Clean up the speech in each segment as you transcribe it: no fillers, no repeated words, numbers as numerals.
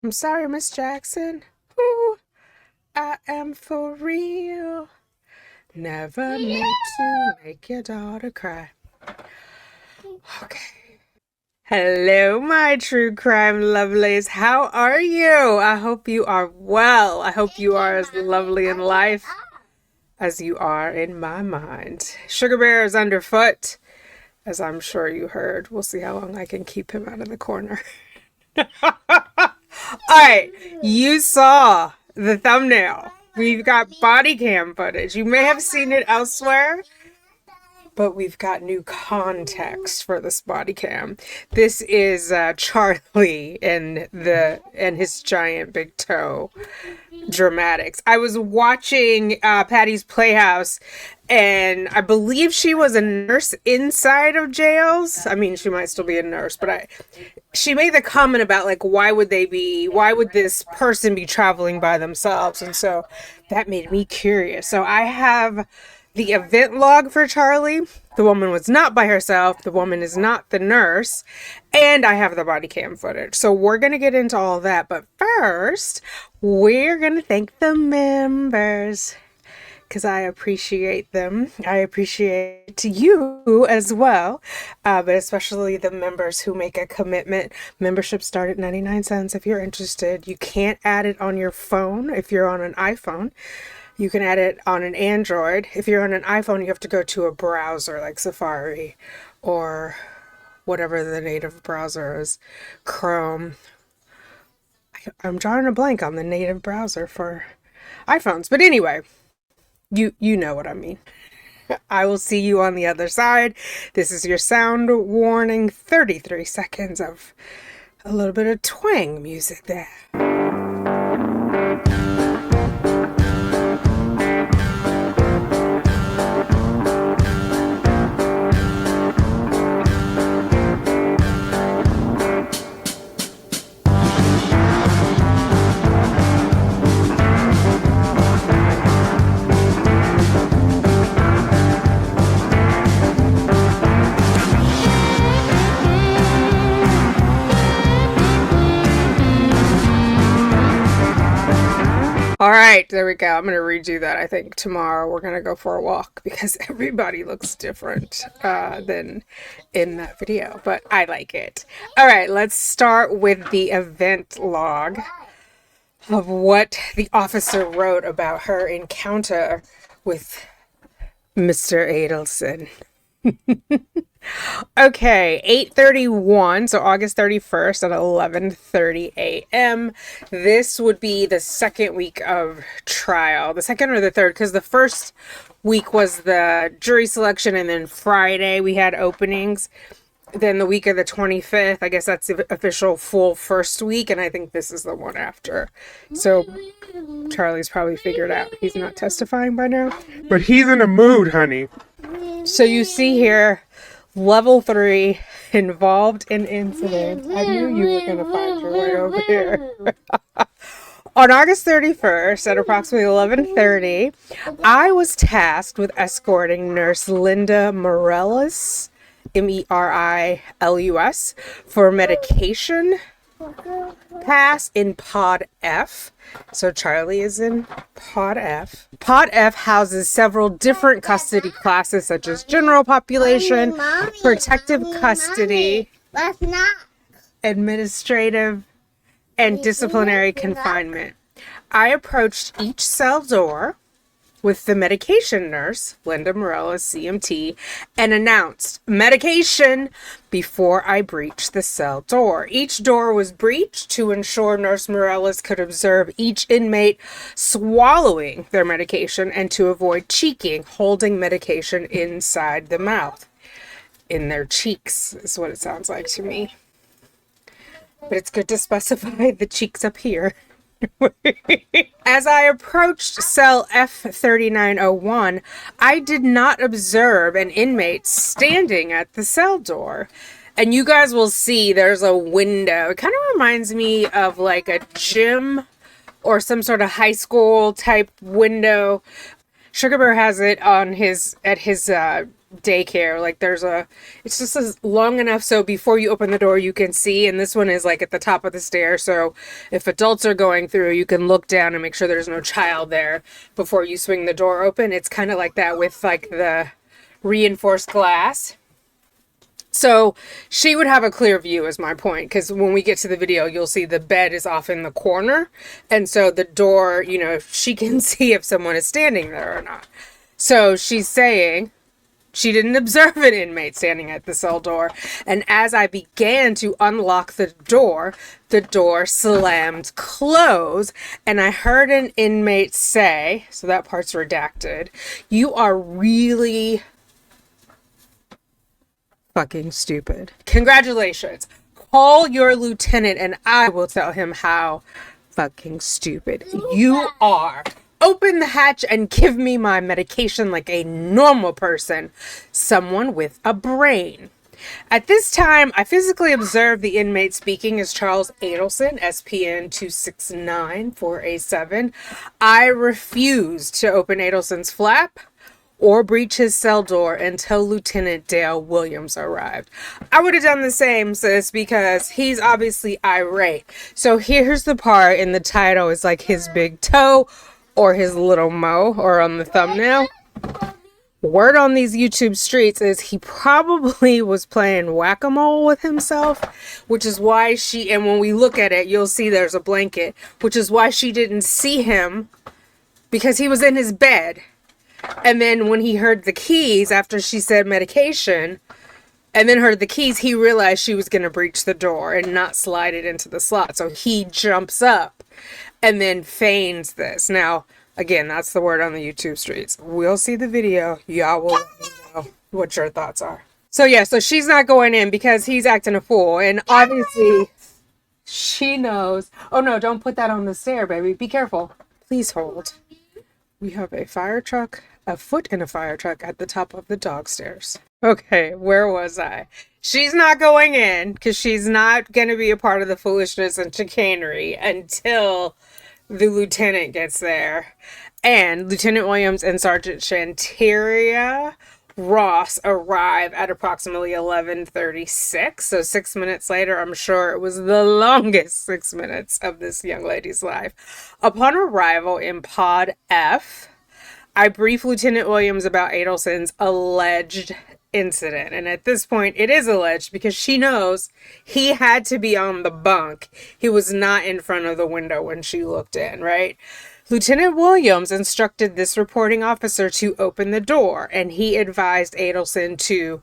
I'm sorry, Miss Jackson. Ooh, I am for real. Never meant to make your daughter cry. Okay. Hello, my true crime lovelies. How are you? I hope you are well. I hope you are as lovely in life as you are in my mind. Sugar Bear is underfoot, as I'm sure you heard. We'll see how long I can keep him out of the corner. Alright, you saw the thumbnail. We've got body cam footage. You may have seen it elsewhere, but we've got new context for this body cam. This is Charlie and his giant big toe dramatics. I was watching Patty's Playhouse, and I believe she was a nurse inside of jails. I mean, she might still be a nurse, but she made the comment about, like, why would this person be traveling by themselves? And so that made me curious. So I have the event log for Charlie. The woman was not by herself. The woman is not the nurse. And I have the body cam footage. So we're going to get into all that. But first, we're going to thank the members, because I appreciate them. I appreciate you as well, but especially the members who make a commitment. Membership start at 99 cents if you're interested. You can't add it on your phone if you're on an iPhone. You can add it on an Android. If you're on an iPhone, you have to go to a browser like Safari or whatever the native browser is, Chrome. I'm drawing a blank on the native browser for iPhones. But anyway, you know what I mean. I will see you on the other side. This is your sound warning. 33 seconds of a little bit of twang music there. All right, there we go. I'm going to redo that. I think tomorrow we're going to go for a walk because everybody looks different than in that video, but I like it. All right, let's start with the event log of what the officer wrote about her encounter with Mr. Adelson. Okay, 8:31, so August 31st at 11:30 a.m. This would be the second week of trial. The second or the third, because the first week was the jury selection, and then Friday we had openings. Then the week of the 25th, I guess that's the official full first week, and I think this is the one after. So Charlie's probably figured out he's not testifying by now. But he's in a mood, honey. So you see here, Level 3, involved in incident. I knew you were going to find your way over here. On August 31st at approximately 11:30, I was tasked with escorting Nurse Linda Morellis, Merilus, for medication pass in Pod F. So Charlie is in Pod F. Pod F houses several different custody classes such as general population, protective custody, administrative, and disciplinary confinement. I approached each cell door with the medication nurse, Linda Morellis, CMT, and announced medication before I breached the cell door. Each door was breached to ensure Nurse Morellis could observe each inmate swallowing their medication and to avoid cheeking, holding medication inside the mouth. In their cheeks is what it sounds like to me. But it's good to specify the cheeks up here. As I approached cell F3901, I did not observe an inmate standing at the cell door. And you guys will see there's a window. It kind of reminds me of like a gym or some sort of high school type window. Sugar Bear has it on his daycare. Like it's just long enough so before you open the door you can see, and this one is like at the top of the stairs, so if adults are going through you can look down and make sure there's no child there before you swing the door open. It's kind of like that with like the reinforced glass. So she would have a clear view is my point, because when we get to the video, you'll see the bed is off in the corner. And so the door, she can see if someone is standing there or not. So she's saying she didn't observe an inmate standing at the cell door. And as I began to unlock the door slammed closed. And I heard an inmate say, so that part's redacted, "You are really fucking stupid. Congratulations. Call your lieutenant and I will tell him how fucking stupid you are. Open the hatch and give me my medication like a normal person. Someone with a brain." At this time, I physically observed the inmate speaking as Charles Adelson, SPN 2694A7. I refused to open Adelson's flap or breach his cell door until Lieutenant Dale Williams arrived. I would have done the same, sis, because he's obviously irate. So here's the part in the title is like his big toe or his little mo, or on the thumbnail. Word on these YouTube streets is he probably was playing whack-a-mole with himself, which is why and when we look at it, you'll see there's a blanket, which is why she didn't see him, because he was in his bed. And then when he heard the keys after she said medication, and then heard the keys, he realized she was going to breach the door and not slide it into the slot. So he jumps up and then feigns this. Now, again, that's the word on the YouTube streets. We'll see the video. Y'all will let me know what your thoughts are. So yeah, so she's not going in because he's acting a fool. And obviously she knows. Oh no, don't put that on the stair, baby. Be careful. Please hold. We have a fire truck, a foot in a fire truck at the top of the dog stairs. Okay, where was I? She's not going in because she's not going to be a part of the foolishness and chicanery until the lieutenant gets there. And Lieutenant Williams and Sergeant Shantaria Ross arrive at approximately 11:36. So 6 minutes later, I'm sure it was the longest 6 minutes of this young lady's life. Upon arrival in Pod F, I brief Lieutenant Williams about Adelson's alleged incident. And at this point, it is alleged because she knows he had to be on the bunk. He was not in front of the window when she looked in, right? Lieutenant Williams instructed this reporting officer to open the door, and he advised Adelson to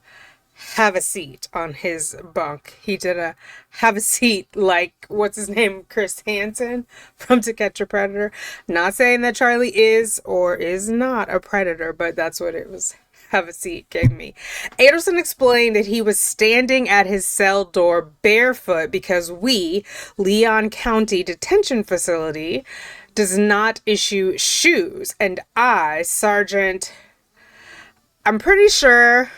have a seat on his bunk. He did a have a seat like, what's his name? Chris Hansen from To Catch a Predator. Not saying that Charlie is or is not a predator, but that's what it was. Have a seat gave me. Adelson explained that he was standing at his cell door barefoot because Leon County Detention Facility, does not issue shoes. And Sergeant, I'm pretty sure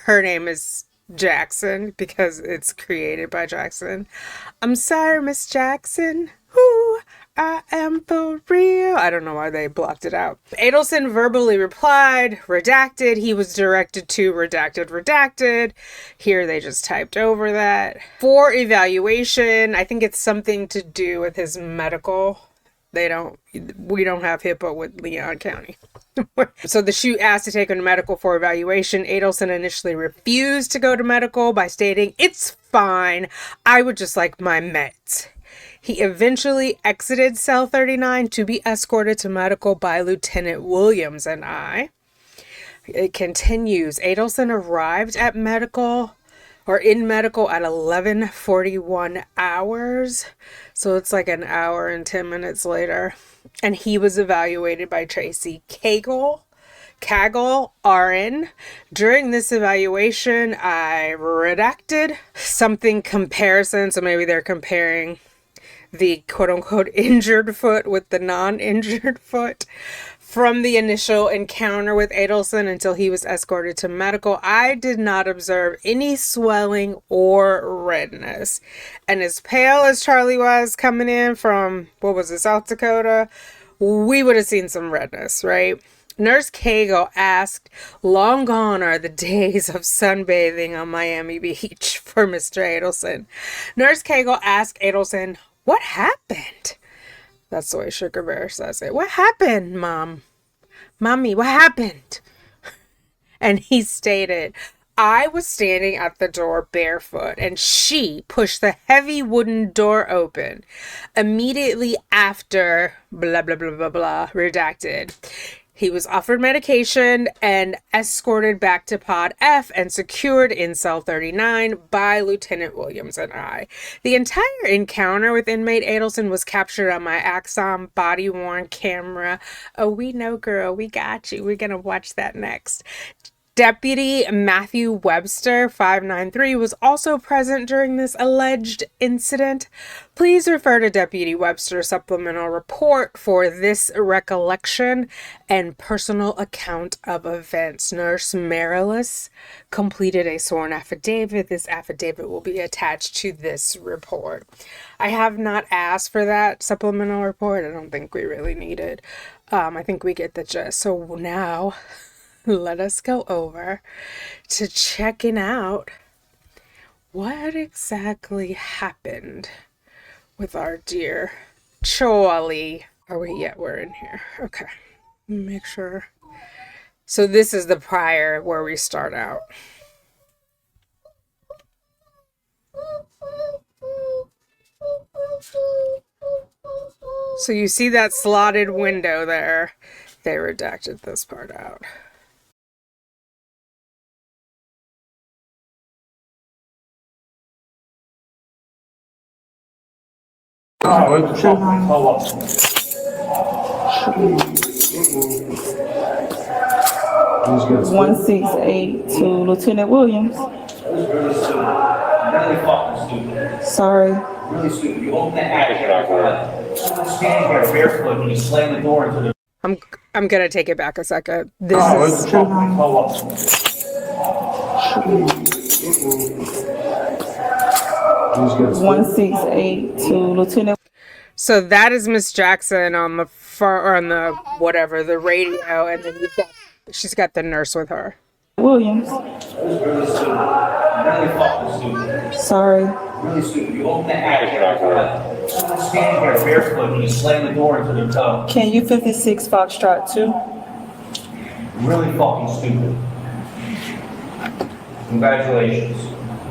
her name is Jackson because it's created by Jackson. I'm sorry, Miss Jackson. Ooh, I am for real. I don't know why they blocked it out. Adelson verbally replied, redacted. He was directed to redacted. Here they just typed over that. For evaluation, I think it's something to do with his medical. We don't have HIPAA with Leon County. So the chute asked to take him to medical for evaluation. Adelson initially refused to go to medical by stating, "It's fine. I would just like my meds." He eventually exited cell 39 to be escorted to medical by Lieutenant Williams and I. It continues. Adelson arrived at medical in medical at 11:41 hours. So it's like an hour and 10 minutes later. And he was evaluated by Tracy Cagle, RN. During this evaluation, I redacted something comparison. So maybe they're comparing the quote-unquote injured foot with the non-injured foot from the initial encounter with Adelson until he was escorted to medical. I did not observe any swelling or redness. And as pale as Charlie was coming in from, South Dakota, we would have seen some redness, right? Nurse Cagle asked, long gone are the days of sunbathing on Miami Beach for Mr. Adelson. Nurse Cagle asked Adelson, what happened? That's the way Sugar Bear says it. What happened, Mom? Mommy, what happened? And he stated, I was standing at the door barefoot, and she pushed the heavy wooden door open. Immediately after, blah, blah, blah, blah, blah, redacted. He was offered medication and escorted back to Pod F and secured in cell 39 by Lieutenant Williams and I. The entire encounter with inmate Adelson was captured on my Axon body-worn camera. Oh, we know, girl. We got you. We're going to watch that next. Deputy Matthew Webster, 593, was also present during this alleged incident. Please refer to Deputy Webster's supplemental report for this recollection and personal account of events. Nurse Marilis completed a sworn affidavit. This affidavit will be attached to this report. I have not asked for that supplemental report. I don't think we really need it. I think we get the gist. So now let us go over to checking out what exactly happened with our dear Charlie. Are we yet? We're in here. Okay. Make sure. So this is the prior where we start out. So you see that slotted window there. They redacted this part out. One 168 to Lieutenant Williams. Sorry. Really stupid. You open the hatch. Standing here barefoot and you slam the door into the. I'm gonna take it back a second. This is 168 to Lieutenant. So that is Miss Jackson on the the radio, and then she's got the nurse with her. Williams. Sorry. Really stupid. You open the hatch. Standing here barefoot and you slam the door into their toe. Can you 56 Foxtrot 2? Really fucking stupid. Congratulations.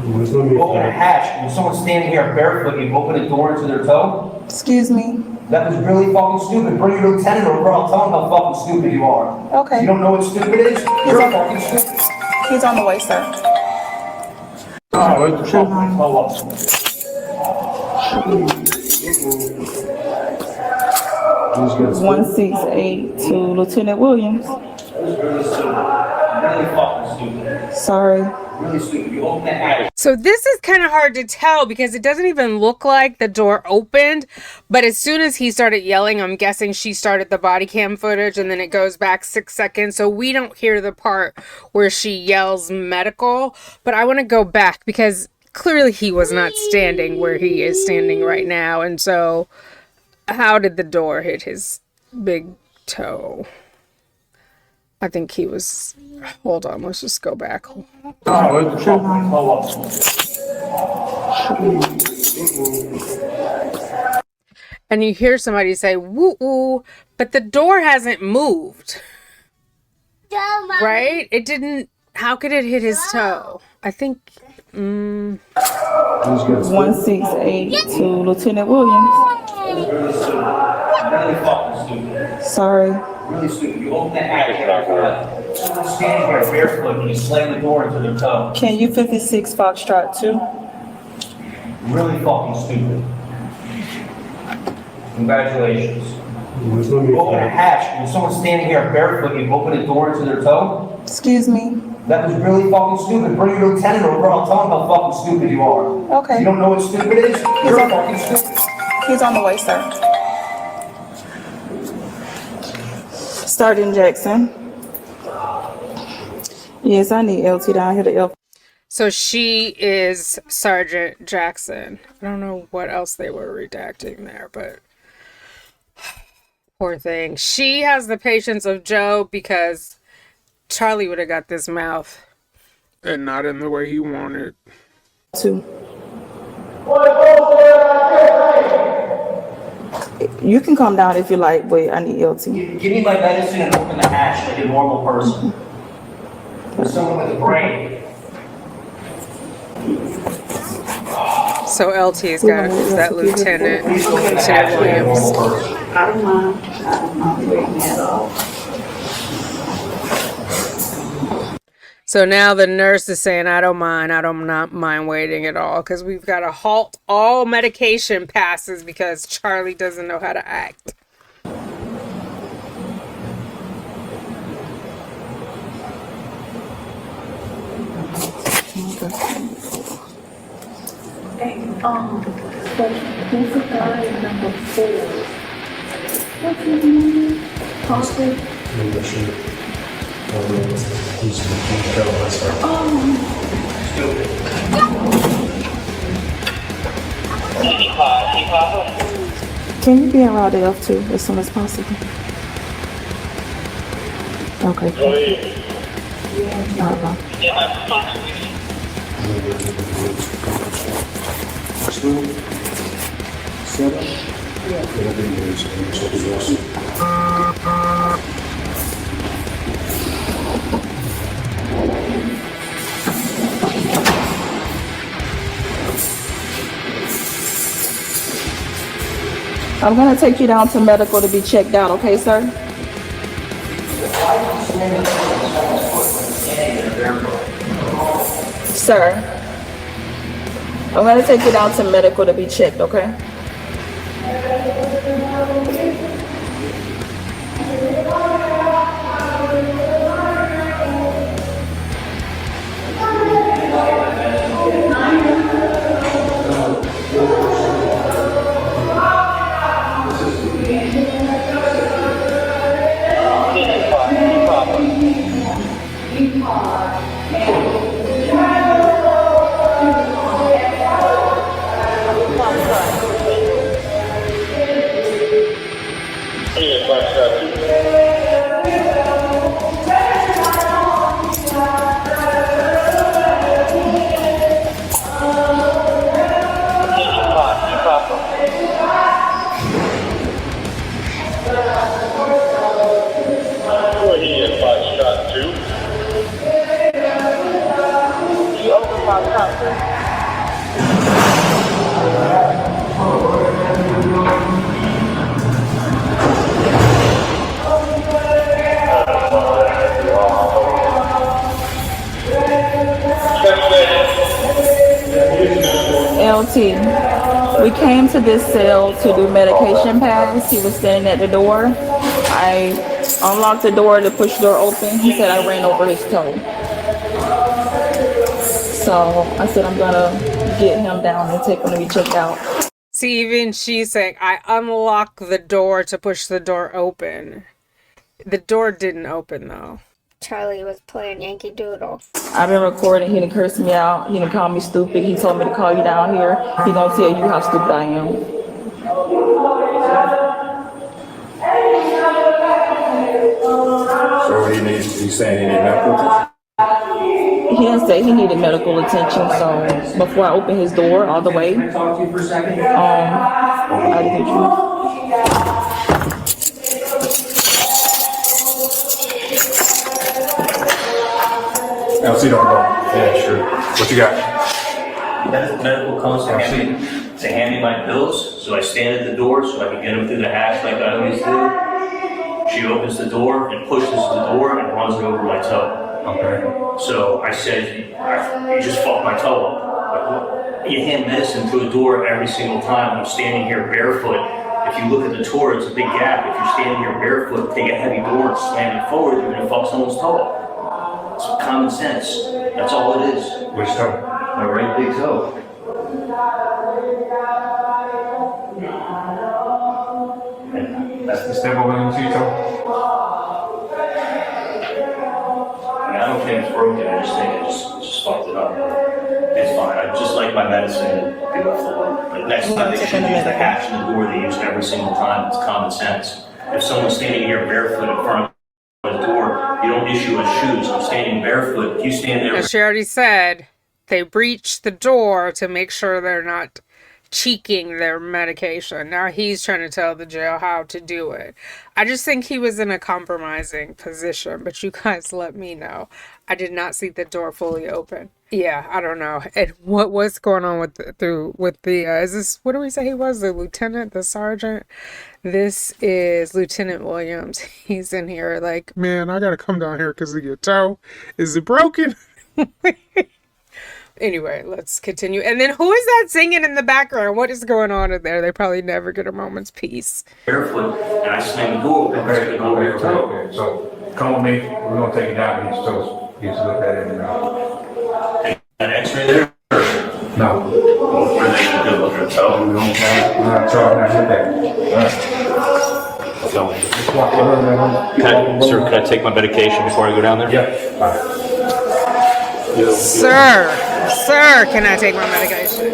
You open a hatch and someone's standing here barefoot and you open a door into their toe? Excuse me. That was really fucking stupid. Bring your lieutenant over. I'll tell him how fucking stupid you are. Okay. You don't know what stupid is? You're fucking stupid. He's on the way, sir. 168 to Lieutenant Williams. Sorry. So this is kind of hard to tell because it doesn't even look like the door opened, but as soon as he started yelling, I'm guessing she started the body cam footage and then it goes back 6 seconds. So we don't hear the part where she yells medical, but I want to go back because clearly he was not standing where he is standing right now. And so how did the door hit his big toe? I think he was, hold on, let's just go back. And you hear somebody say, woo woo, but the door hasn't moved. Right? It didn't, how could it hit his toe? I think, 168 to Lieutenant Williams. Sorry. Really stupid. You open the hatch. Standing here barefoot and you slam the door into their toe. Can you 56 Foxtrot 2? Really fucking stupid. Congratulations. You open a hatch and someone's standing here barefoot and you open a door into their toe? Excuse me. That was really fucking stupid. Bring your lieutenant over. I'll tell him how fucking stupid you are. Okay. You don't know what stupid is? You're fucking stupid. He's on the way, sir. Sergeant Jackson. Yes, I need LT down here to L. so she is Sergeant Jackson. I don't know what else they were redacting there, but Poor thing. She has the patience of Joe because Charlie would have got this mouth. And not in the way he wanted. 2. You can calm down if you like, but I need LT. Give me my medicine and open the hatch like a normal person. With someone with a brain. So LT's got is that Lieutenant Williams. I don't mind. I don't mind waiting at all. So now the nurse is saying, I don't not mind waiting at all, because we've got to halt all medication passes because Charlie doesn't know how to act. Who's the guy number 4? What's his name? Parker? Can you be in Route F2 as soon as possible? Okay. All right. I'm gonna take you down to medical to be checked out, okay, sir? Sir, I'm gonna take you down to medical to be checked, okay? LT, we came to this cell to do medication pass. He was standing at the door. I unlocked the door, the push door open. He said I ran over his toe. So I said I'm gonna get him down and take him to be checked out. See, even she's saying, I unlocked the door to push the door open. The door didn't open, though. Charlie was playing Yankee Doodle. I've been recording. He done cursed me out. He done called me stupid. He told me to call you down here. He gonna tell you how stupid I am. So he needs, he's saying he needs medical attention? He didn't say he needed medical attention, so before I open his door all the way, Can I talk to you for a second? I didn't you. LC don't go. Yeah, sure. What you got? Medical comes to hand me my pills, so I stand at the door so I can get them through the hatch like I always do. She opens the door and pushes the door and runs it over my toe. Okay. So I said, you just fucked my toe up. Like, what? You hand medicine through a door every single time. I'm standing here barefoot. If you look at the door, it's a big gap. If you're standing here barefoot, take a heavy door and slam it forward, you're gonna fuck someone's toe up. It's common sense. That's all it is. Which toe? My right big toe. That's the step over into your toe? I mean, I don't think it's broken. I just think it just fucked it up. It's fine. I just like my medicine and get off the way. But next time they should use the hatch in the door they use every single time. It's common sense. If someone's standing here barefoot in front of the door, you don't issue a shoes. I'm standing barefoot. If you stand there, As she already said, they breach the door to make sure they're not cheeking their medication. Now he's trying to tell the jail how to do it. I just think he was in a compromising position, but you guys let me know. I did not see the door fully open. Yeah, I don't know. And what's going on with the is this, what do we say he was? The lieutenant, the sergeant? This is Lieutenant Williams. He's in here like, Man, I gotta come down here because of your toe. Is it broken? anyway, let's continue. And then who is that singing in the background? What is going on in there? They probably never get a moment's peace. barefoot, and I slam the door open. Okay, so come with me. We're gonna take it down. He's toast. He's looked at it now. An X-ray there? No. What are they gonna do? Look at the toe? We're not talking about that. Just walk over there. Sir, can I take my medication before I go down there? Yeah. Sir, can I take my medication?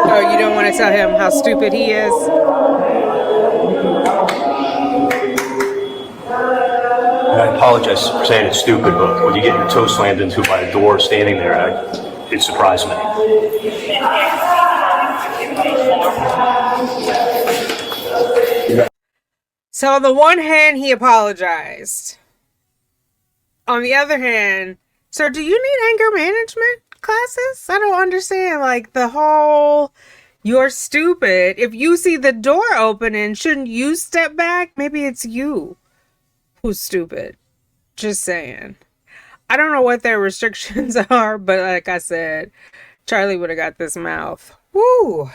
Oh, you don't want to tell him how stupid he is? I apologize for saying it's stupid, but when you get your toe slammed into by a door standing there, it surprised me. So on the one hand, he apologized. On the other hand, sir, do you need anger management classes? I don't understand. Like the whole, you're stupid. If you see the door opening, shouldn't you step back? Maybe it's you who's stupid. Just saying. I don't know what their restrictions are, but like I said, Charlie would have got this mouth. Woo!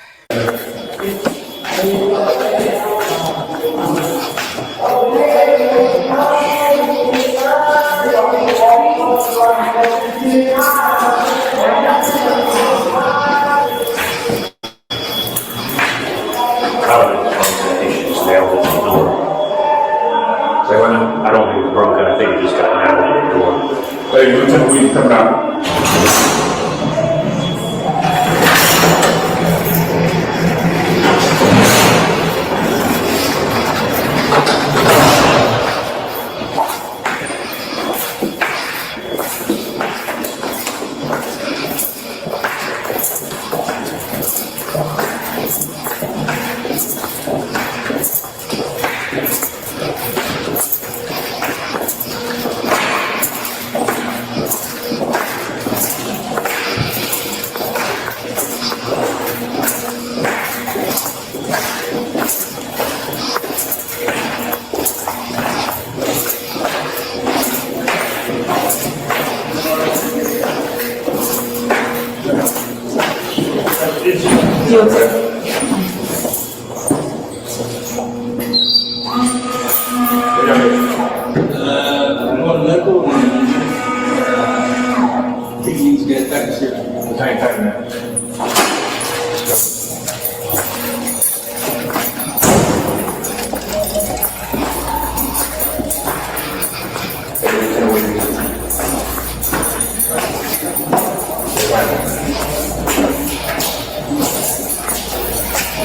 I don't think it's broken. I think it just got nailed in the door. Hey, Lieutenant, will you come out?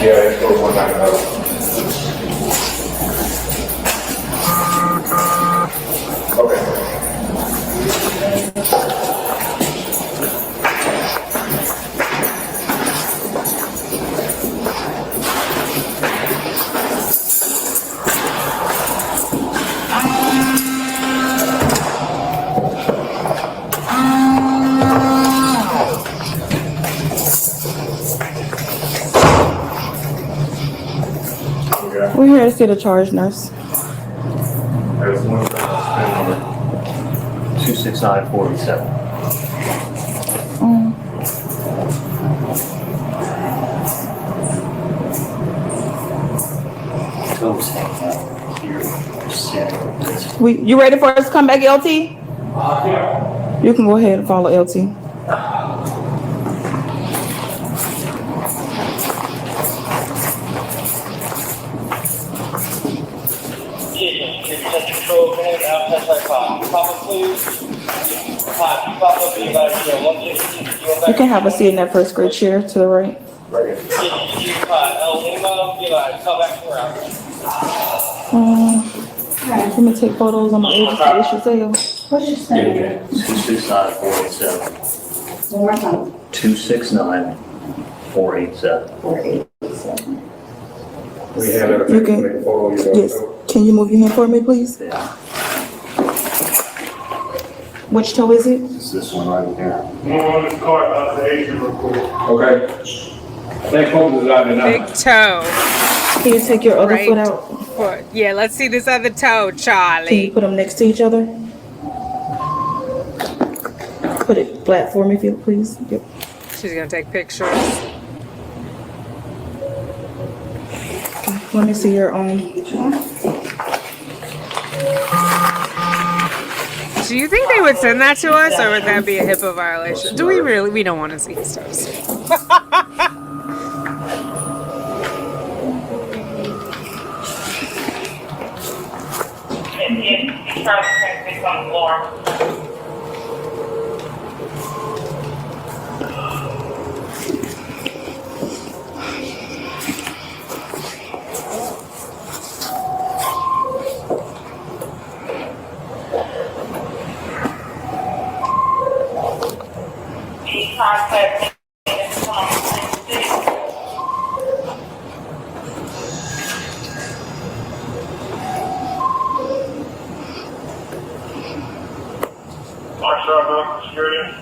Yeah, let's go one back another. Okay. We're here to see the charge nurse. There's one number. 26947. Toes hanging out here. Sick. You ready for us to come back, LT? You can go ahead and follow LT. You can have a seat in that first grade chair to the right. Right here. Let me take photos on my able to issue sale. What's your son? 269-487. One more time. 269-487. 487. We have it. You can- Yes. Can you move your hand for me, please? Yeah, Which toe is it? it's this one right here. Okay. That folks is out there now. Big toe. Can you take your other Right. foot out? Foot. Yeah, let's see this other toe, Can you Charlie. put them next to each other? Put it flat for me, if you please. Yep. She's gonna take pictures. Let me see your Do you think they would send that to us, or would that be a HIPAA violation? Do we really? We don't want to see his toes. Security.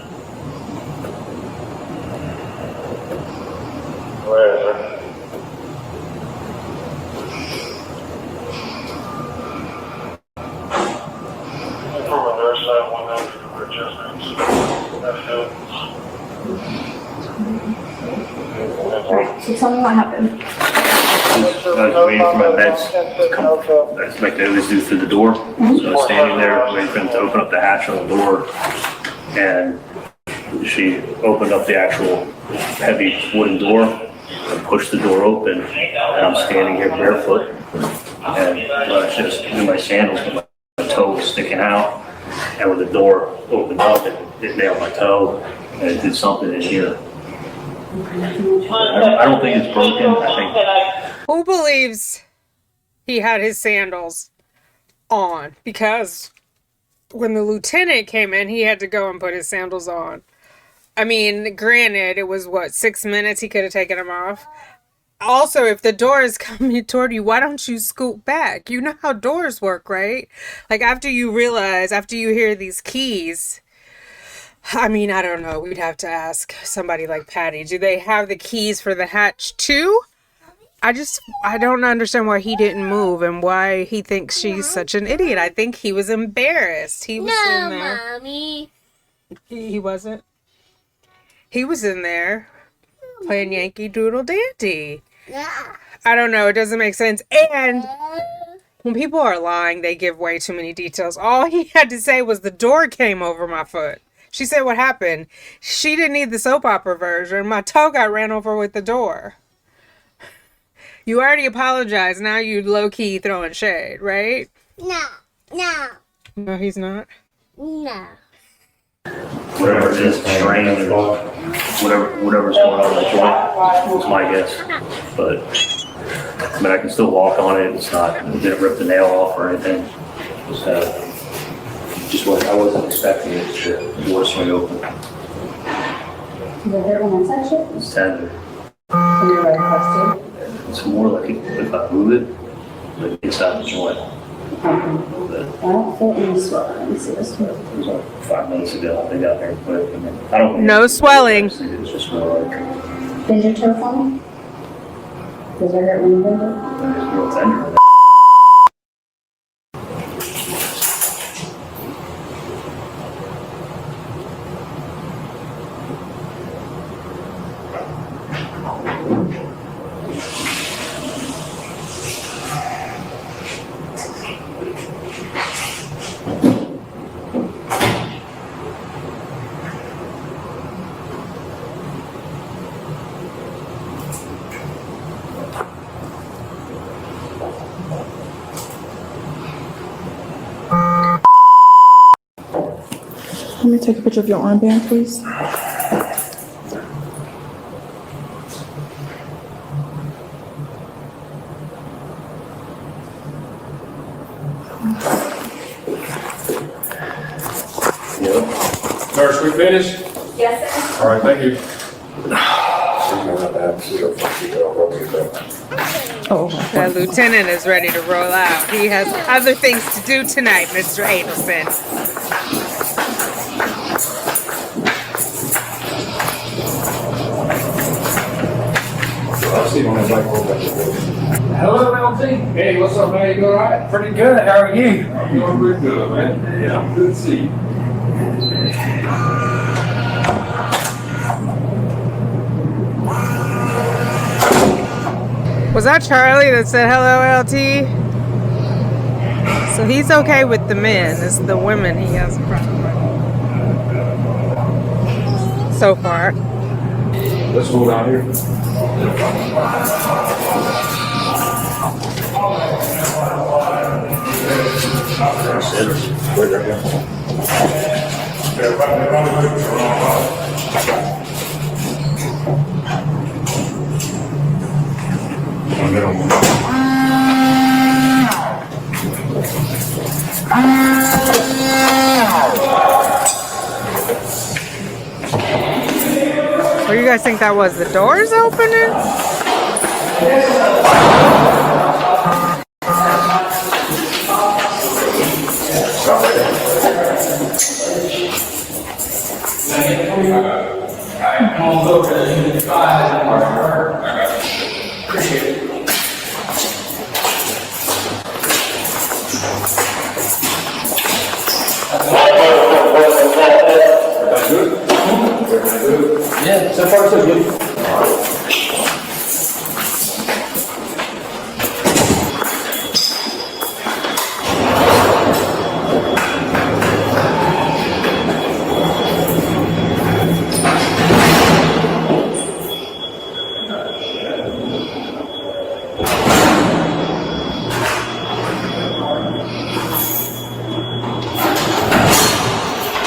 Where is it? From their side, 100 for adjustments. That's it. So tell me what happened. I was waiting for my meds to come. I expect they always do through the door. So I was standing there waiting for them to open up the hatch on the door. And she opened up the actual heavy wooden door and pushed the door open. And I'm standing here barefoot. And it's just in my sandals with my toes sticking out. And when the door opened up, it nailed my toe. And it did something in here. I don't think it's broken. I think Who believes he had his sandals on? Because when the lieutenant came in, he had to go and put his sandals on. I mean, granted, it was 6 minutes, he could have taken them off. Also, if the door is coming toward you, why don't you scoot back? You know how doors work, right? Like, after you hear these keys, I mean, I don't know. We'd have to ask somebody like Patty. Do they have the keys for the hatch too? I don't understand why he didn't move and why he thinks she's such an idiot. I think he was embarrassed. He was in there. Mommy. He wasn't. He was in there playing Yankee Doodle Dandy. Yeah. I don't know. It doesn't make sense. And when people are lying, they give way too many details. All he had to say was the door came over my foot. She said what happened. She didn't need the soap opera version. My toe got ran over with the door. You already apologized. Now you low-key throwing shade, right? No. No, he's not. No. whatever it is, strain or whatever's going on in the joint is my guess. But I mean, I can still walk on it. It's not, it didn't rip the nail off or anything. I wasn't expecting it to door swing open. Did it hurt when I touched it? It's tender. So you're right across it? It's more like if I move it, like inside the joint. Okay. I don't feel any swelling. Let me see this one. It was like 5 minutes ago. They got there quick. And then, I don't think No swelling. I think it was just more like Bend your toe for me? Does it hurt when you bend it? it's real tender. Let me take a picture of your armband, please. Nurse, we finished? Yes, sir. All right, thank you. Oh, The lieutenant is ready to roll out. He has other things to do tonight, Mr. Adelson. I'll see you on that black hole back there. Hello, LT. Hey, what's up, man? You all right? Pretty good. How are you? I'm doing pretty good, man. Yeah, good to see you. Was that Charlie that said hello, LT? So he's okay with the men. It's the women he has a problem with. So far. Let's go down here. What do you guys think that was? The doors opening? Yeah, so far so good.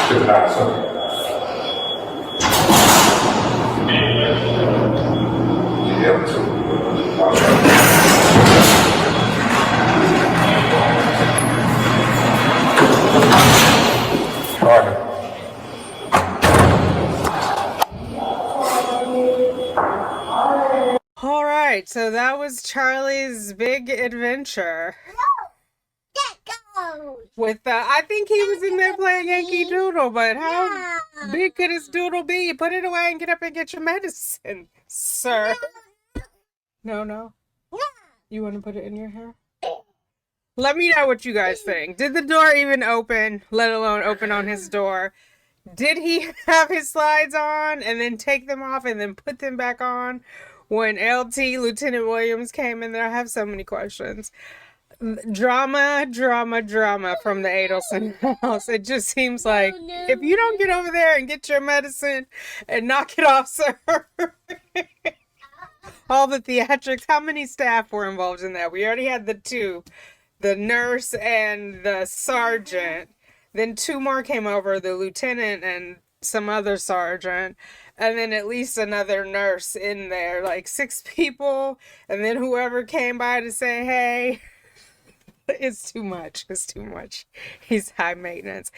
Good night, sir. All right, so that was Charlie's big adventure. With I think he was in there playing Yankee Doodle, but how big could his doodle be? Put it away and get up and get your medicine, sir. No. You want to put it in your hair? Let me know what you guys think. Did the door even open, let alone open on his door? Did he have his slides on and then take them off and then put them back on when LT, Lieutenant Williams, came in there? I have so many questions. Drama from the Adelson house. It just seems like if you don't get over there and get your medicine and knock it off, sir. All the theatrics. How many staff were involved in that? We already had the two, the nurse and the sergeant. Then two more came over, the lieutenant and some other sergeant. And then at least another nurse in there, like 6 people. And then whoever came by to say, hey. It's too much. He's high maintenance.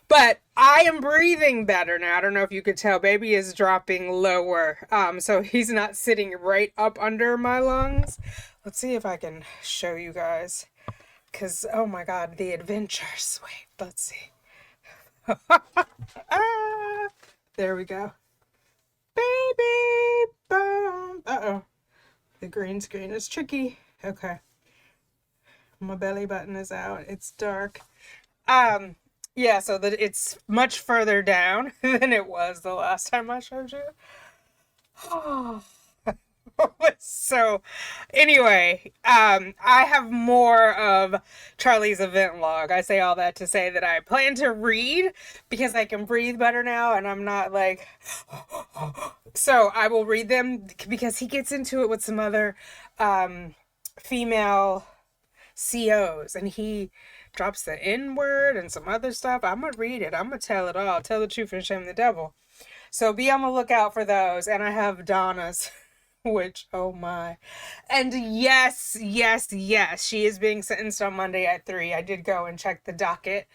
But I am breathing better now. I don't know if you could tell. Baby is dropping lower. So he's not sitting right up under my lungs. Let's see if I can show you guys. Because, oh my God, the adventures. Wait, let's see. There we go. Baby, boom. Uh-oh. The green screen is tricky. Okay. My belly button is out. It's dark. Yeah, so that it's much further down than it was the last time I showed you. So anyway, I have more of Charlie's event log. I say all that to say that I plan to read because I can breathe better now and I'm not like so I will read them because he gets into it with some other female COs and he drops the N word and some other stuff. I'm gonna read it. I'm gonna tell it all. Tell the truth and shame the devil. So be on the lookout for those. And I have Donna's Which, oh my. And yes, yes, yes, she is being sentenced on Monday at 3. I did go and check the docket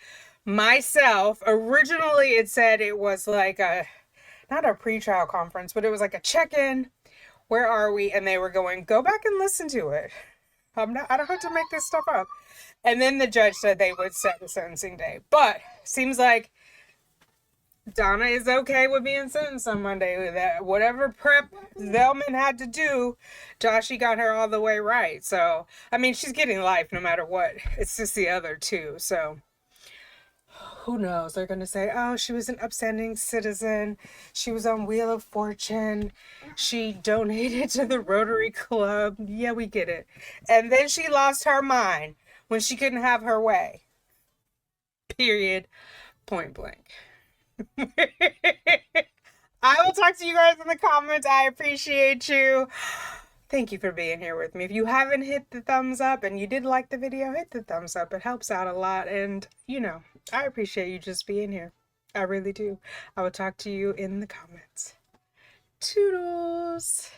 myself. Originally, it said it was like not a pretrial conference, but it was like a check-in. Where are we? And they were going, go back and listen to it. I don't have to make this stuff up. And then the judge said they would set the sentencing day. But seems like Donna is okay with being sentenced on Monday. That whatever prep Zelman had to do, Joshy got her all the way right. So, I mean, she's getting life no matter what. It's just the other two. So, who knows? They're going to say, oh, she was an upstanding citizen. She was on Wheel of Fortune. She donated to the Rotary Club. Yeah, we get it. And then she lost her mind when she couldn't have her way. Period. Point blank. I will talk to you guys in the comments. I appreciate you. Thank you for being here with me. If you haven't hit the thumbs up and you did like the video, hit the thumbs up. It helps out a lot. And, you know, I appreciate you just being here. I really do. I will talk to you in the comments. Toodles.